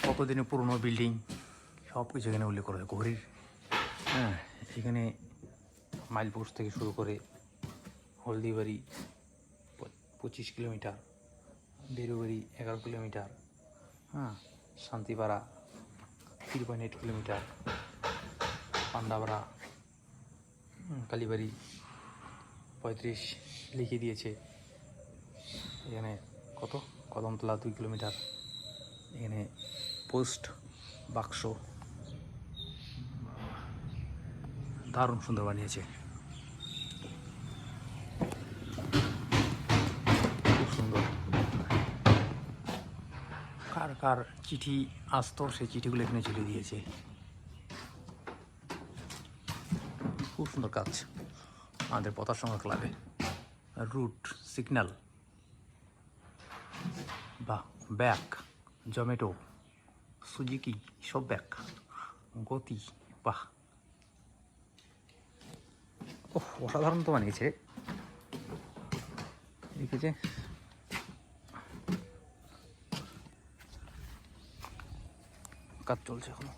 কতদিনের পুরনো বিল্ডিং সব কিছু এখানে উল্লেখ করা হয়। ঘড়ির হ্যাঁ, এখানে মাইলপোস্ট থেকে শুরু করে হলদিবাড়ি 25 কিলোমিটার, বেরুবাড়ি 11 কিলোমিটার, হ্যাঁ, শান্তিপাড়া 3.8 কিলোমিটার, পান্ডাপাড়া, কালীবাড়ি 35 লিখে দিয়েছে। এখানে কত কদমতলা 2 কিলোমিটার। এখানে পোস্ট বাক্স দারুণ সুন্দর বানিয়েছে, খুব সুন্দর। কার কার চিঠি আসতো সেই চিঠিগুলো এখানে ঝুলিয়ে দিয়েছে। খুব সুন্দর কাজ আমাদের পতাকা সংগ্রহ ক্লাবে। রুট সিগন্যাল বা ব্যাক, জোম্যাটো, সুজুকি সব ব্যাক, গতি, বাহ, ও অসাধারণ তো বানিয়েছে। লিখেছে কাজ চলছে এখনো।